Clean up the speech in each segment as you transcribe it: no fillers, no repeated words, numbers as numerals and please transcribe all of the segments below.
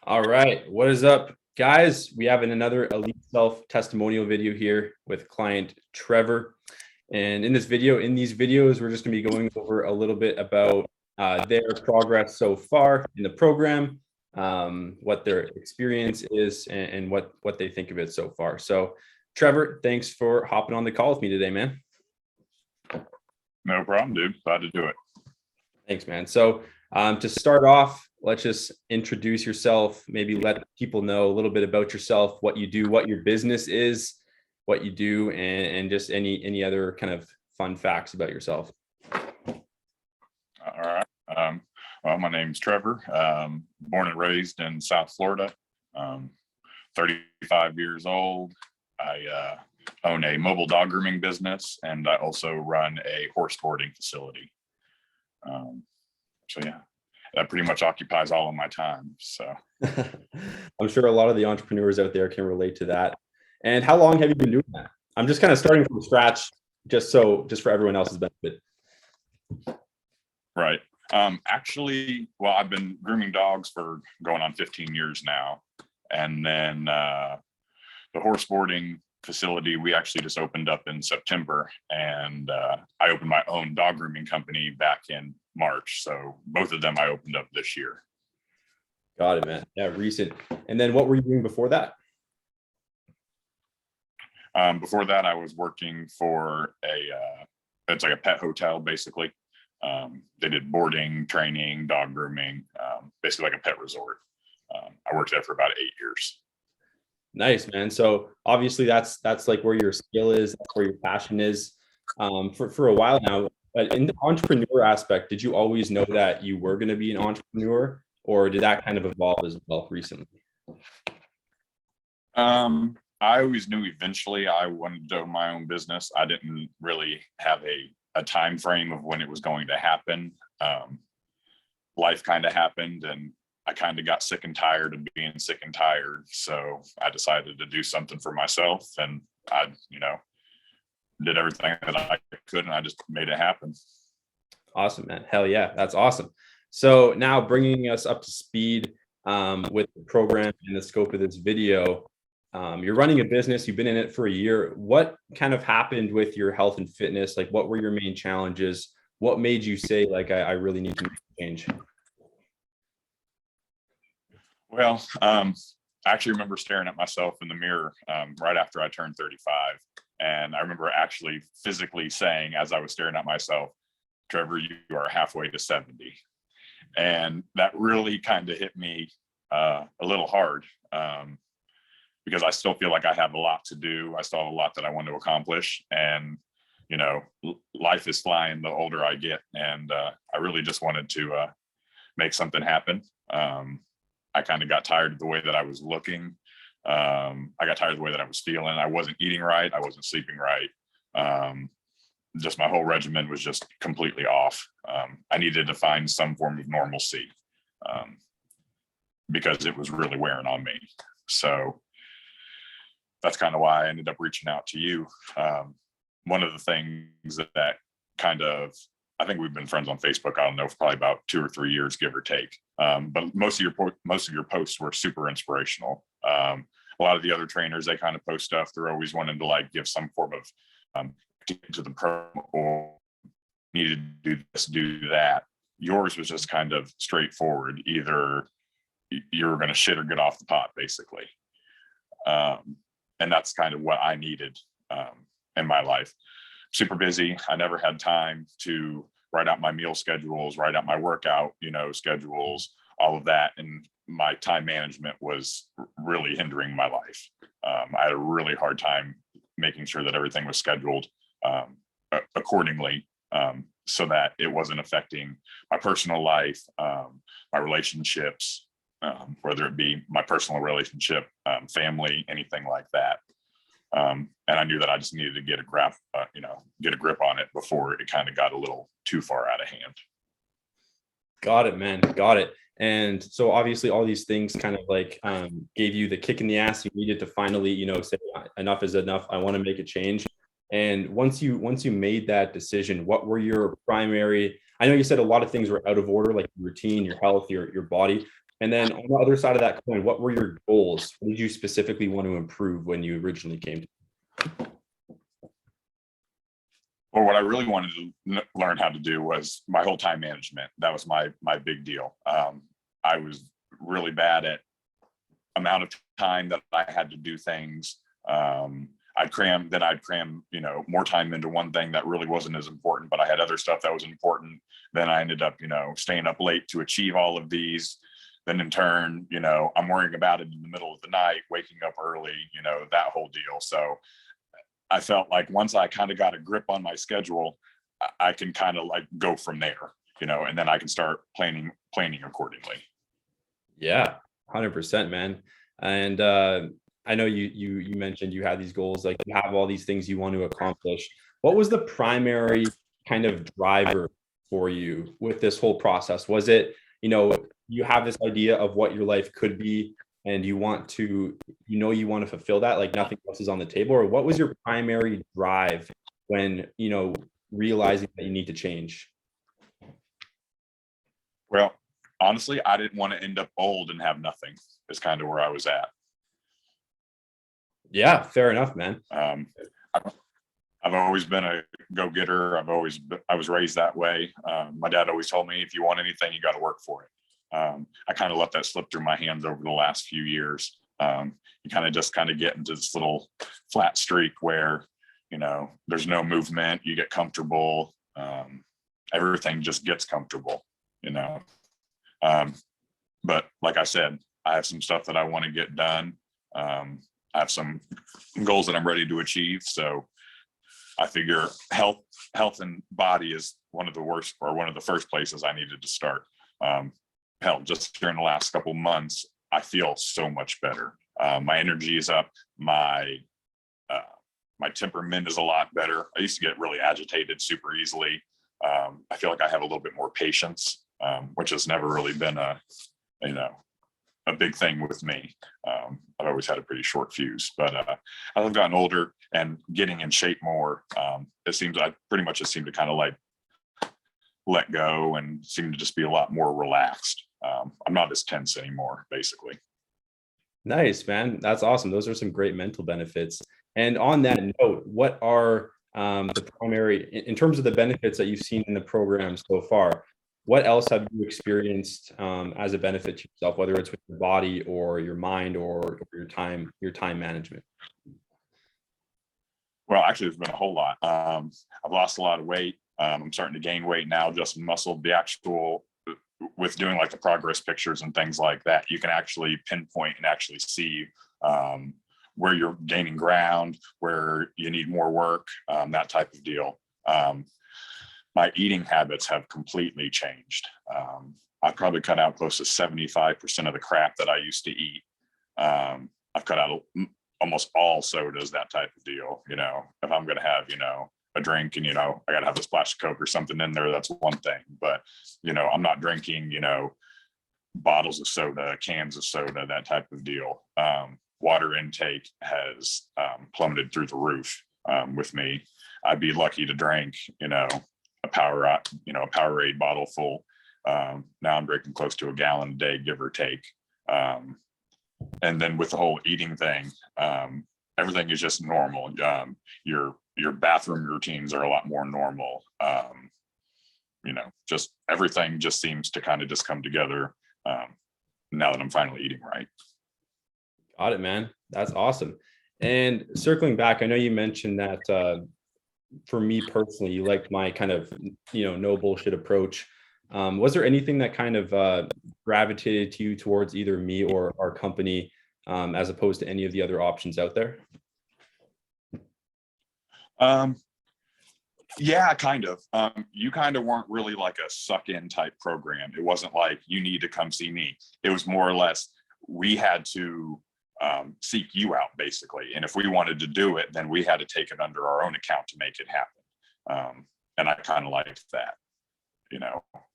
All right, what is up, guys? We have another EliteSelf testimonial video here with client Trevor. And in these videos, we're just going to be going over a little bit about their progress so far in the program, what their experience is, and what they think of it so far. So, Trevor, thanks for hopping on the call with me today, man. No problem, dude. Glad to do it. Thanks, man. So to start off, let's just introduce yourself, maybe let people know a little bit about yourself, what you do, what your business is, what you do, and just any other kind of fun facts about yourself. All right. Well, my name's Trevor. Born and raised in South Florida. 35 years old. I own a mobile dog grooming business, and I also run a horse boarding facility. So yeah, that pretty much occupies all of my time. So I'm sure a lot of the entrepreneurs out there can relate to that. And how long have you been doing that? I'm just kind of starting from scratch, just for everyone else's benefit. Right. Actually, well, I've been grooming dogs for going on 15 years now. And then the horse boarding facility, we actually just opened up in September, and I opened my own dog grooming company back in March. So both of them I opened up this year. Got it, man. Yeah, recent. And then what were you doing before that? Before that, I was working for it's like a pet hotel, basically. They did boarding, training, dog grooming, basically like a pet resort. I worked there for about 8 years. Nice, man. So obviously that's like where your skill is, that's where your passion is. For a while now, but in the entrepreneur aspect, did you always know that you were going to be an entrepreneur, or did that kind of evolve as well recently? I always knew eventually I wanted to own my own business. I didn't really have a time frame of when it was going to happen. Life kind of happened, and I kind of got sick and tired of being sick and tired. So I decided to do something for myself, and I, did everything that I could, and I just made it happen. Awesome, man. Hell yeah. That's awesome. So now bringing us up to speed with the program and the scope of this video, you're running a business, you've been in it for a year. What kind of happened with your health and fitness? Like, what were your main challenges? What made you say, like, I really need to make a change? Well, I actually remember staring at myself in the mirror right after I turned 35. And I remember actually physically saying, as I was staring at myself, Trevor, you are halfway to 70. And that really kind of hit me a little hard because I still feel like I have a lot to do. I still have a lot that I want to accomplish. And, life is flying the older I get. And I really just wanted to make something happen. I kind of got tired of the way that I was looking. I got tired of the way that I was feeling. I wasn't eating right. I wasn't sleeping right. Just my whole regimen was just completely off. I needed to find some form of normalcy because it was really wearing on me. So that's kind of why I ended up reaching out to you. One of the things that kind of, I think we've been friends on Facebook, I don't know, for probably about 2 or 3 years, give or take. But most of your posts were super inspirational. A lot of the other trainers, they kind of post stuff. They're always wanting to like give some form of to get to the pro or needed to do this, do that. Yours was just kind of straightforward. Either you were going to shit or get off the pot, basically. And that's kind of what I needed in my life. Super busy. I never had time to write out my meal schedules, write out my workout, schedules, all of that. And my time management was really hindering my life. I had a really hard time making sure that everything was scheduled accordingly so that it wasn't affecting my personal life, my relationships, whether it be my personal relationship, family, anything like that. And I knew that I just needed to get a grip on it before it kind of got a little too far out of hand. Got it, man. Got it. And so obviously all these things kind of like gave you the kick in the ass you needed to finally, say enough is enough. I want to make a change. And once you made that decision, what were your primary, I know you said a lot of things were out of order, like your routine, your health, your body. And then on the other side of that coin, what were your goals? What did you specifically want to improve when you originally came to? Well, what I really wanted to learn how to do was my whole time management. That was my big deal. I was really bad at amount of time that I had to do things. I'd cram, more time into one thing that really wasn't as important, but I had other stuff that was important. Then I ended up, staying up late to achieve all of these. Then in turn, I'm worrying about it in the middle of the night, waking up early, that whole deal. So I felt like once I kind of got a grip on my schedule, I can kind of like go from there, and then I can start planning accordingly. Yeah, 100%, man. And I know you mentioned you had these goals, like you have all these things you want to accomplish. What was the primary kind of driver for you with this whole process? Was it, you have this idea of what your life could be and you want to fulfill that, like nothing else is on the table? Or what was your primary drive when, realizing that you need to change? Well, honestly, I didn't want to end up old and have nothing. Is kind of where I was at. Yeah, fair enough, man. I've always been a go-getter. I was raised that way. My dad always told me, if you want anything, you got to work for it. I kind of let that slip through my hands over the last few years. You kind of get into this little flat streak where, there's no movement, you get comfortable. Everything just gets comfortable, but like I said, I have some stuff that I want to get done. I have some goals that I'm ready to achieve. So I figure health and body is one of the first places I needed to start. Hell, just during the last couple of months, I feel so much better. My energy is up. My temperament is a lot better. I used to get really agitated super easily. I feel like I have a little bit more patience, which has never really been a big thing with me. I've always had a pretty short fuse, but as I've gotten older and getting in shape more, it seems I pretty much just seem to kind of like let go and seem to just be a lot more relaxed. I'm not as tense anymore, basically. Nice, man. That's awesome. Those are some great mental benefits. And on that note, what are the primary, in terms of the benefits that you've seen in the program so far, what else have you experienced as a benefit to yourself, whether it's with your body or your mind or your time management? Well, actually, there's been a whole lot. I've lost a lot of weight. I'm starting to gain weight now, just muscle. With doing like the progress pictures and things like that, you can actually pinpoint and actually see where you're gaining ground, where you need more work, that type of deal. My eating habits have completely changed. I've probably cut out close to 75% of the crap that I used to eat. I've cut out almost all sodas, that type of deal. If I'm going to have, a drink and, I got to have a splash of Coke or something in there, that's one thing. But, I'm not drinking, bottles of soda, cans of soda, that type of deal. Water intake has plummeted through the roof with me. I'd be lucky to drink, a Powerade bottle full. Now I'm drinking close to a gallon a day, give or take. And then with the whole eating thing, everything is just normal. Your bathroom routines are a lot more normal. Just everything just seems to kind of just come together now that I'm finally eating right. Got it, man. That's awesome. And circling back, I know you mentioned that for me personally, you liked my kind of, no bullshit approach. Was there anything that kind of gravitated to you towards either me or our company as opposed to any of the other options out there? Yeah, kind of. You kind of weren't really like a suck in type program. It wasn't like you need to come see me. It was more or less we had to seek you out, basically. And if we wanted to do it, then we had to take it under our own account to make it happen. And I kind of liked that.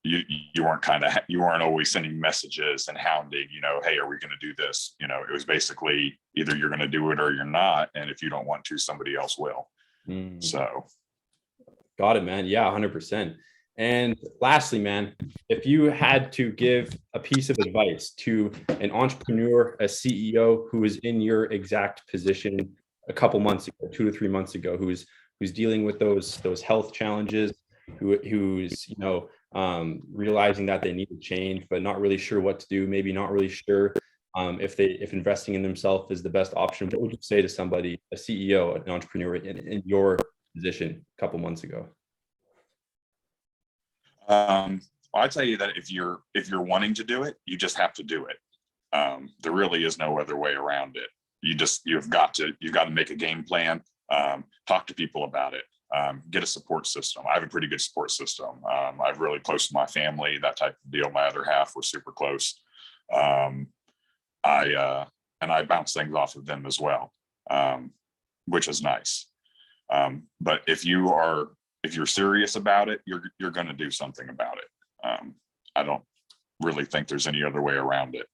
You weren't always sending messages and hounding, hey, are we going to do this? It was basically either you're going to do it or you're not. And if you don't want to, somebody else will. So. Got it, man. Yeah, 100%. And lastly, man, if you had to give a piece of advice to an entrepreneur, a CEO who is in your exact position a couple months ago, 2 to 3 months ago, who's dealing with those health challenges, who's realizing that they need to change, but not really sure what to do, maybe not really sure if investing in themselves is the best option, what would you say to somebody, a CEO, an entrepreneur in your position a couple months ago? I'd tell you that if you're wanting to do it, you just have to do it. There really is no other way around it. You've got to make a game plan, talk to people about it, get a support system. I have a pretty good support system. I'm really close to my family, that type of deal. My other half, we're super close. I bounce things off of them as well, which is nice. But if you're serious about it, you're going to do something about it. I don't really think there's any other way around it.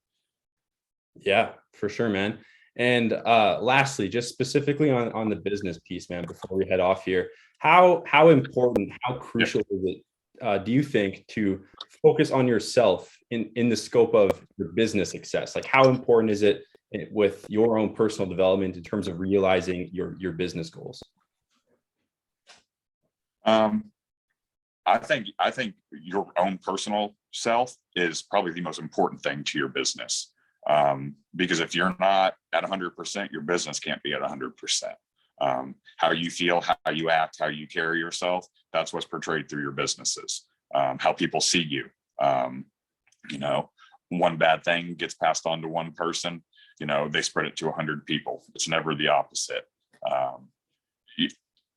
Yeah, for sure, man. And lastly, just specifically on the business piece, man, before we head off here, how important, how crucial is it, do you think, to focus on yourself in the scope of your business success? Like, how important is it with your own personal development in terms of realizing your business goals? I think your own personal self is probably the most important thing to your business. Because if you're not at 100%, your business can't be at 100%. How you feel, how you act, how you carry yourself, that's what's portrayed through your businesses. How people see you. One bad thing gets passed on to one person, they spread it to 100 people. It's never the opposite.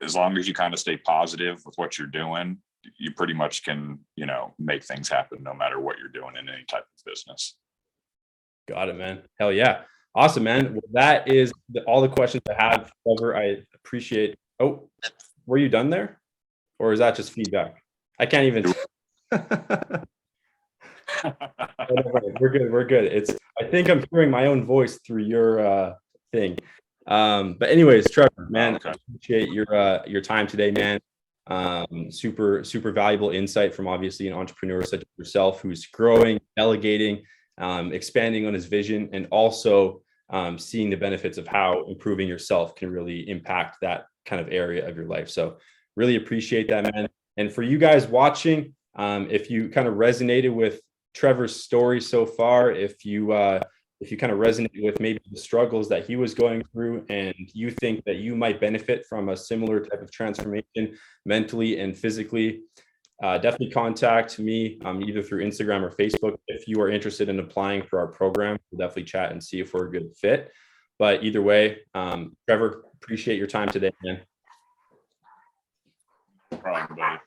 As long as you kind of stay positive with what you're doing, you pretty much can, make things happen no matter what you're doing in any type of business. Got it, man. Hell yeah. Awesome, man. Well, that is all the questions I have. Trevor, I appreciate. Oh, were you done there? Or is that just feedback? I can't even. We're good. We're good. I think I'm hearing my own voice through your thing. But anyways, Trevor, man, Okay. I appreciate your time today, man. Super valuable insight from obviously an entrepreneur such as yourself, who's growing, delegating, expanding on his vision, and also seeing the benefits of how improving yourself can really impact that kind of area of your life. So really appreciate that, man. And for you guys watching, if you kind of resonated with Trevor's story so far, if you kind of resonate with maybe the struggles that he was going through, and you think that you might benefit from a similar type of transformation mentally and physically, definitely contact me either through Instagram or Facebook if you are interested in applying for our program. We'll definitely chat and see if we're a good fit. But either way, Trevor, appreciate your time today, man. No problem, buddy.